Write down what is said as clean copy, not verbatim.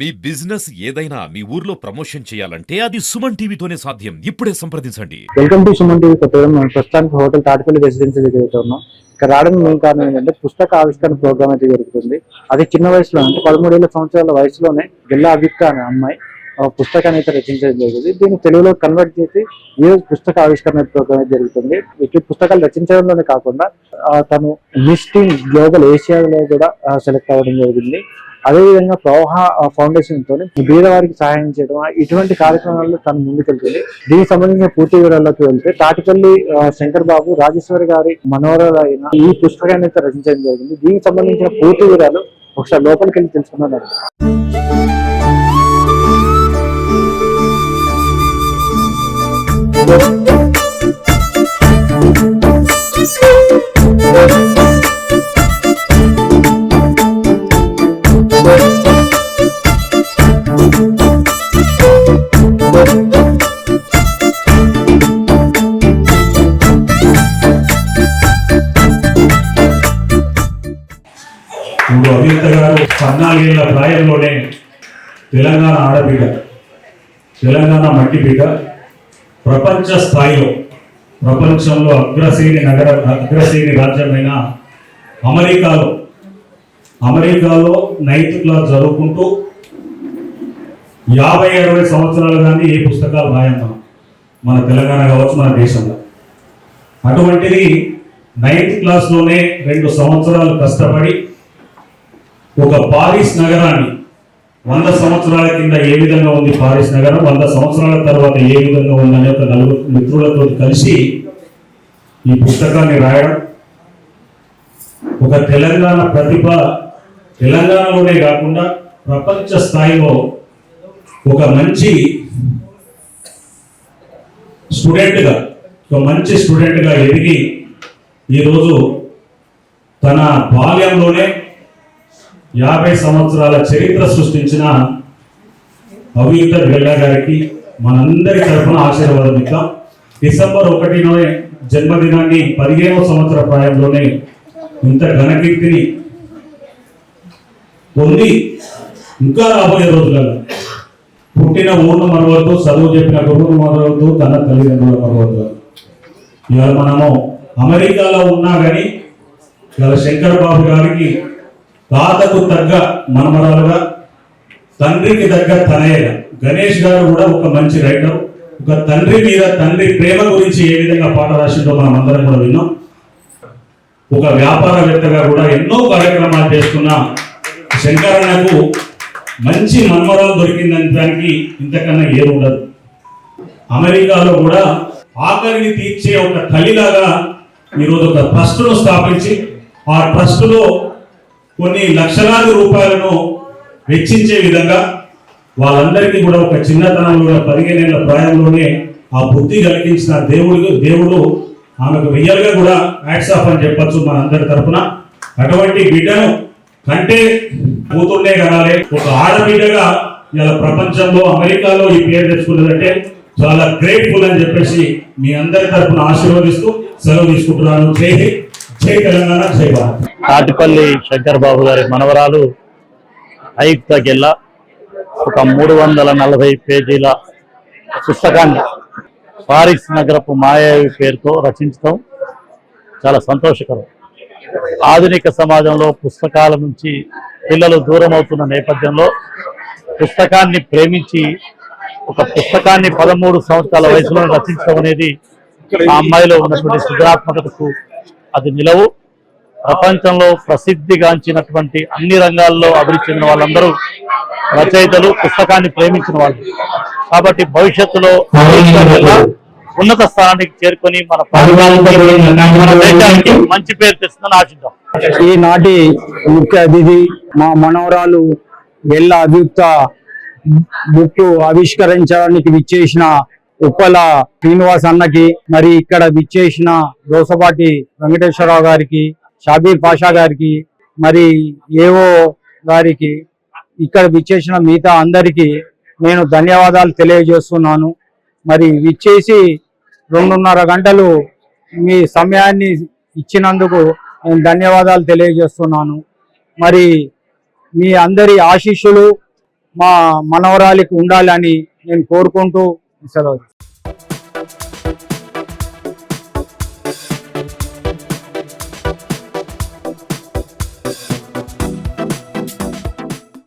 మీ business ఏదైనా మీ ఊర్లో promotion చేయాలంటే అది సుమన్ టీవీతోనే సాధ్యం. ఇప్పుడే సంప్రదించండి. Welcome to Suman TV. కొత్తగా మనం ప్రస్తుతానికి హోటల్ తాటిపల్లి రెసిడెన్సీ దగ్గర అయితే ఉన్నాం. ఇక్కడ రావడానికి మెయిన్ కారణం ఏంటంటే పుస్తక ఆవిష్కరణ ప్రోగ్రామ్ అయితే జరుగుతుంది. అది చిన్న వయసులో అంటే 13 సంవత్సరాల వయసులోనే గెల్లా అభిక్క అనే అమ్మాయి పుస్తకాన్ని అయితే రచించడం జరిగింది. దీన్ని తెలుగులో కన్వర్ట్ చేసి ఈ రోజు పుస్తక ఆవిష్కరణ ప్రోగ్రామ్ అయితే జరుగుతుంది. ఈ పుస్తకాలు రచించడంలోనే కాకుండా తను మిస్ టీమ్ గ్లోబల్ ఏషియాలో కూడా సెలెక్ట్ అవ్వడం జరిగింది. అదేవిధంగా ప్రవాహ ఫౌండేషన్ తోని బీదవారికి సహాయం చేయడం ఇటువంటి కార్యక్రమాల్లో తను ముందుకెళ్తుంది. దీనికి సంబంధించిన పూర్తి వివరాల్లోకి వెళ్తే తాటిపల్లి శంకర్ బాబు రాజేశ్వరి గారి మనోహరైన ఈ పుస్తకాన్ని అయితే రచించడం జరిగింది. దీనికి సంబంధించిన పూర్తి వివరాలు ఒకసారి లోపలికి వెళ్ళి తెలుసుకున్నారు. అభిత గారు 14 ఏళ్ల ప్రాయంలోనే తెలంగాణ ఆడబిడ్డ, తెలంగాణ మట్టి బిడ్డ ప్రపంచ స్థాయిలో ప్రపంచంలో అగ్రశ్రేణి రాజ్యమైన అమెరికాలో 9th క్లాస్ చదువుకుంటూ 50-60 సంవత్సరాలు కానీ ఏ పుస్తకాలు రాయమ్మా మన తెలంగాణ కావచ్చు, మన దేశంలో. అటువంటిది 9th క్లాస్లోనే 2 సంవత్సరాలు కష్టపడి ఒక పారిస్ నగరాన్ని 100 సంవత్సరాల కింద ఏ విధంగా ఉంది పారిస్ నగరం, 100 సంవత్సరాల తర్వాత ఏ విధంగా ఉందనే ఒక 4 మిత్రులతో కలిసి ఈ పుస్తకాన్ని రాయడం, ఒక తెలంగాణ ప్రతిభ తెలంగాణలోనే కాకుండా ప్రపంచ స్థాయిలో ఒక మంచి స్టూడెంట్గా ఎదిగి ఈరోజు తన బాల్యంలోనే 50 సంవత్సరాల చరిత్ర సృష్టించిన అభిత గెల్లా గారికి మనందరి తరఫున ఆశీర్వాదం ఇద్దాం. డిసెంబర్ 1న జన్మదినాన్ని 15వ సంవత్సర ప్రాయంలోనే ఇంత ఘనకీర్తిని పొంది ఇంకా రాబోయే రోజులలో పుట్టిన ఊరును మరవద్దు, చదువు చెప్పిన గురువును మరవద్దు, తన తల్లిదండ్రుల మరవద్దు. ఇవాళ మనము అమెరికాలో ఉన్నా కానీ ఇవాళ శంకర్ బాబు గారికి తాతకు తగ్గ మనమరాలుగా, తండ్రికి తగ్గ తనయ్యగా, గణేష్ గారు కూడా ఒక మంచి రైటర్, ఒక తండ్రి ప్రేమ గురించి ఏ విధంగా పాట రాసిందో మనం అందరం కూడా విన్నాం. ఒక వ్యాపారవేత్తగా కూడా ఎన్నో కార్యక్రమాలు చేస్తున్న శంకరన్నకు మంచి మనమరాలు దొరికిందని దానికి ఇంతకన్నా ఏముండదు. అమెరికాలో కూడా ఆకలిని తీర్చే ఒక తల్లిలాగా ఈరోజు ఒక ట్రస్టును స్థాపించి ఆ ట్రస్టులో కొన్ని లక్షలాది రూపాయలను వెచ్చించే విధంగా వాళ్ళందరికీ కూడా ఒక చిన్నతనంలో 15 ఏళ్ల ప్రాయంలోనే ఆ బుద్ధి కలిగించిన దేవుడు ఆమెకు రియల్గా కూడా హ్యాట్స్ ఆఫ్ అని చెప్పచ్చు మనందరి తరఫున. అటువంటి బిడ్డను కంటే కూతుర్నే కనాలి. ఒక ఆడబిడ్డగా ఇలా ప్రపంచంలో అమెరికాలో ఈ పేరు తెచ్చుకున్నదంటే చాలా గ్రేట్ఫుల్ అని చెప్పేసి మీ అందరి తరఫున ఆశీర్వదిస్తూ సెలవు తీసుకుంటున్నాను. జై తెలంగాణ, జై భారత్. తాటిపల్లి శంకర్ బాబు గారి మనవరాలు అయుక్త గెల్లా ఒక 340 పేజీల పుస్తకాన్ని పారిస్ నగరపు మాయావి పేరుతో రచించడం చాలా సంతోషకరం. ఆధునిక సమాజంలో పుస్తకాల నుంచి పిల్లలు దూరం అవుతున్న నేపథ్యంలో పుస్తకాన్ని ప్రేమించి ఒక పుస్తకాన్ని 13 సంవత్సరాల వయసులో రచించడం అనేది ఆ అమ్మాయిలో ఉన్నటువంటి సృజనాత్మకతకు అది నిలవు. ప్రపంచంలో ప్రసిద్ధిగాంచినటువంటి అన్ని రంగాల్లో అభివృద్ధి చెందిన వాళ్ళందరూ రచయితలు, పుస్తకాన్ని ప్రేమించిన వాళ్ళు. కాబట్టి భవిష్యత్తులో ఉన్నత స్థానానికి చేరుకొని మన దేశానికి మంచి పేరు తెస్తుందని ఆశిద్దాం. ఈనాటి ముఖ్య అతిథి మా మనవరాలు గెల్లా అభియుక్త బుక్ ఆవిష్కరించడానికి విచ్చేసిన ఉప్పల శ్రీనివాస్ అన్నకి, మరి ఇక్కడ విచ్చేసిన దోసపాటి వెంకటేశ్వరరావు గారికి, షాబీర్ పాషా గారికి, మరి ఏవో గారికి, ఇక్కడ విచ్చేసిన మిగతా అందరికీ నేను ధన్యవాదాలు తెలియజేస్తున్నాను. మరి విచ్చేసి 2.5 గంటలు మీ సమయాన్ని ఇచ్చినందుకు నేను ధన్యవాదాలు తెలియజేస్తున్నాను. మరి మీ అందరి ఆశీస్సులు మా మనవరాలికి ఉండాలని నేను కోరుకుంటూ సెలవు.